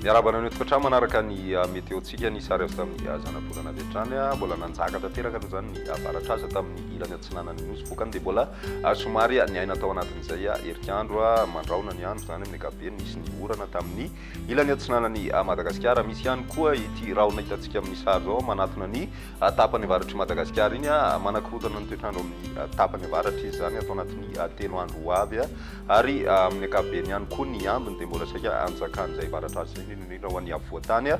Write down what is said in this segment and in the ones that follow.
Miarabana ny toetra manaraka ny meteotsika ny sary azy tamin'ny zana-bolana avy hatrany mbola nanjaka tanteraka aloha zany ny avaratraza tamin'ny ilany atsinanany nosy bokany dia mbola somary ny aina tao anatin'izay herik'andro mandraona ny andro zany amin'ny ankapobeny nisy ny orana tamin'ny ilany atsinanany Madagasikara. Misy ihany koa ity rahona hitantsika amin'ny sary zao manatona ny tapany avaratry Madagasikara iny manakorotana ny toetrandro amin'ny tapany avaratra izy zany atao anatin'ny 3 andro avy ary amin'ny ankapobeny ihany koa ny ambiny dia mbola saika anjakan'izay avaratrazy zay indrindra ho an'ny afovoantany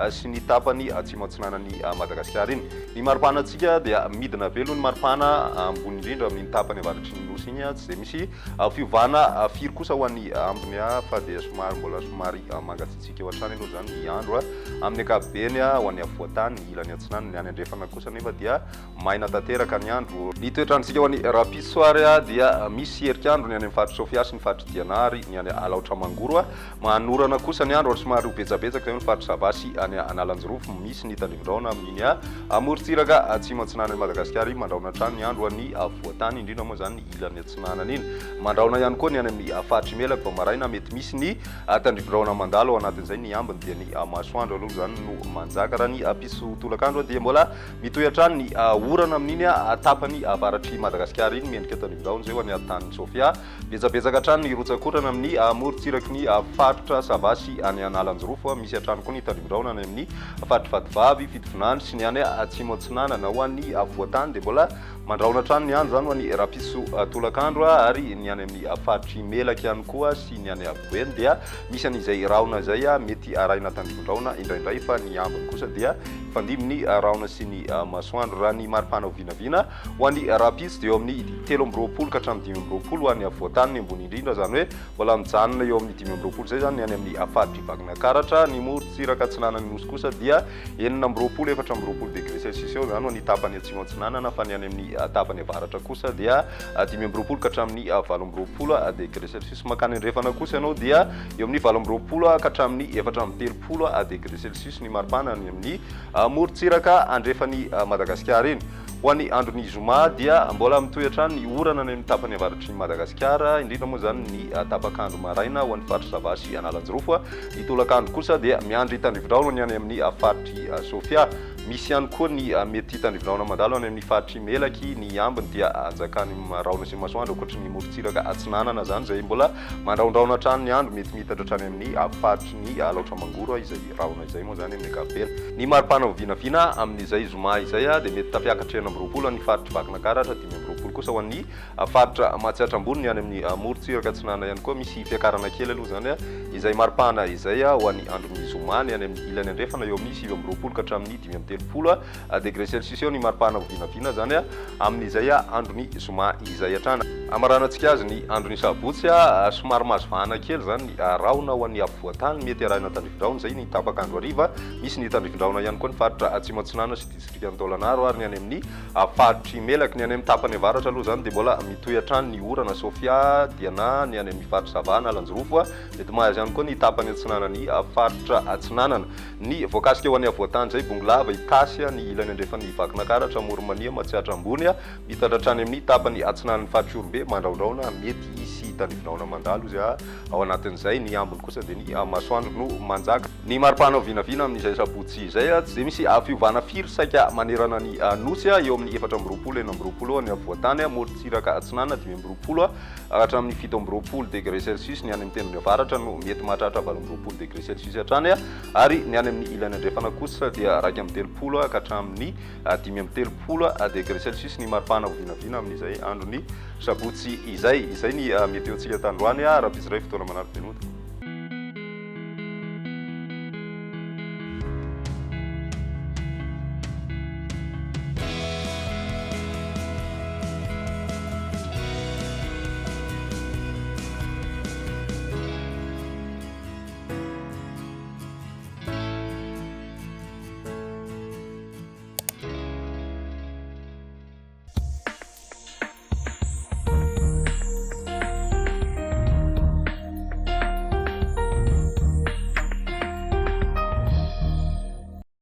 sy ny tapany atsimo atsinanany Madagasikara iny. Ny maripanantsika dia midina velo ny maripana ambony indrindra amin'ny tapany avaratry ny nosy iny tsy dia misy fiovana firy kosa ho an'ny ambiny fa dia somary mbola somary mangatsitsika eo hatrany aloha zany ny andro amin'ny ankapobeny ho an'ny afovoantany ny ilany atsinanany any andrefana kosa nefa dia maina tanteraka ny andro. Ny toetrandrotsika ho an'ny rapisoary dia misy herik'andro ny any amin'ny faritra Sofia sy ny faritra Dianary ny any Alaotra Mangoro manorana kosa ny andro somary ho betsabetsaka zay ny faritra Savasy any Analanjirofo misy ny tandrivondraona amin'iny amorontsiraka atsimo atsinanany Madagasikara mandraona hatrany ny andro any afovoantany indrindra moa zany ilany atsinanany iny. Mandraona ihany koa ny any amin'ny faritra Imelaka vao maraina mety misy ny tandrivondraona mandalo ao anatin'izay ny ambiny dia ny masoandro aloha zany no manjaka raha ny piso tolakandro dia mbola mitohy hatrany ny orana amin'iny tapany avaratry Madagasikara iny miendrika tandrivondraona zay ho any tany Sofia betsabetsaka hatrany ny rotsakorana amin'ny amorontsiraky ny faritra Savasy any Analanjirofo misy hatrany koa ny tandrivondraona any amin'ny faritra Vatovavy Fitovinany sy ny any atsimo atsinanana ho an'ny afovoantany dia mbola mandraona hatrany ny andro zany ho an'ny rapiso tolakandro ary ny any amin'ny faritra Imelaka ihany koa sy ny any Avoeny dia misy an'izay rahona zay mety arahina tandrivondraona indraindray fa ny ambiny kosa dia fandiminy rahona sy ny masoandro raha ny maripana ho vinavina ho an'ny rapiso dia eo amin'ny 7 ka hatramin'ny 5 ho an'ny afovoantany ny ambony indrindra zany hoe mbola mijanona eo amin'ny 5 zay zany ny any amin'ny faritra Ivagna Karatra. Ny morontsiraka atsinanany nosy kosa dia 4 degré celsius eo zany ho ny tapany atsimo atsinanana fa ny any amin'ny tapany avaratra kosa dia 5 ka hatramin'ny 8 degré celsius. Makany andrefana kosa ianao dia eo amin'ny 8 ka hatramin'ny 4 degré celsius ny maripana ny amin'ny morontsiraka andrefany Madagasikara iny. Ho an'ny andron'ny zoma dia mbola mitohy hatrany ny orana ny amin'ny tapany avaratry Madagasikara indrindra moa zany ny tapakandro maraina ho an'ny faritra Savasy Analanjirofo. Ny tolakandro kosa dia miandry tandrivondraona ny any amin'ny faritry Sofia. Misy ihany koa ny mety tandrivondraona mandalo any amin'ny faritra Imelaky ny ambiny dia anjakany rahona sy masoandro ankoatry ny morontsiraka atsinanana zany zay mbola mandraondraona hatrany ny andro mety mitatra hatrany amin'ny faritry ny Alaotra Mangoro izay rahona izay moa zany amin'ny ankapobeny. Ny maripana ho vinavina amin'izay zoma izay dia mety tafiakatra 9 ny faritra Vakina Karatra 10 kosa ho an'ny faritra Matsiatra Ambony ny any amin'ny morontsiraka atsinanana ihany koa misy fiakarana kely aloha zany izay maripana izay ho an'ny andron'ny zoma ny any amin'ny ilany andrefana eo amin'ny 7 ka hatramin'ny 30 degré celsius eo ny maripana ho vinavina zany amin'izay andron'ny zoma izay hatrana. Amaranantsika azy ny andron'ny sabotsy somary mazovahana kely zany ny rahona ho an'ny afovoantany mety arahina tandrivondraona zay ny tapakandro hariva misy ny tandrivondraona ihany koa ny faritra atsimo atsinanana sy distrika Antaolanaro ary ny any amin'ny faritra Imelaka ny any amin'ny tapany avaratra aloha zany dia mbola mitohy hatrany ny orana Sofia Diana ny any amin'ny faritra Sava Analanjirofo mety mahazo ihany koa ny tapany atsinanany faritra atsinanana. Ny voakasika ho an'ny afovoantany zay Bongolava Ikasy ny ilany andrefan'ny Vakina Karatra Morimania Matsiatra Ambony mitatra hatrany amin'ny tapany atsinanany faritra Orombe mandraondraona mety hisy tandrivondraona mandalo izy ao anatin'izay. Ny ambiny kosa dia ny masoandro no manjaka. Ny maripana ho vinavina amin'izay sabotsy izay tsy dia misy fiovana firy saika manerana ny nosy eo amin'ny 4 ny afovoantany morontsiraka atsinanana 5 hatramin'ny 17 degré celsius ny any amin'ny tendrony avaratra no mety mahatratra 18 degré celsius hatrany ary ny any amin'ny ilany andrefana kosa dia 2 ka hatramin'ny 13 degré celsius ny maripana ho vinavina amin'izay androny sabotsy izay. Izay ny meteotsika tandroany raha piziray fotoana manaraka penota.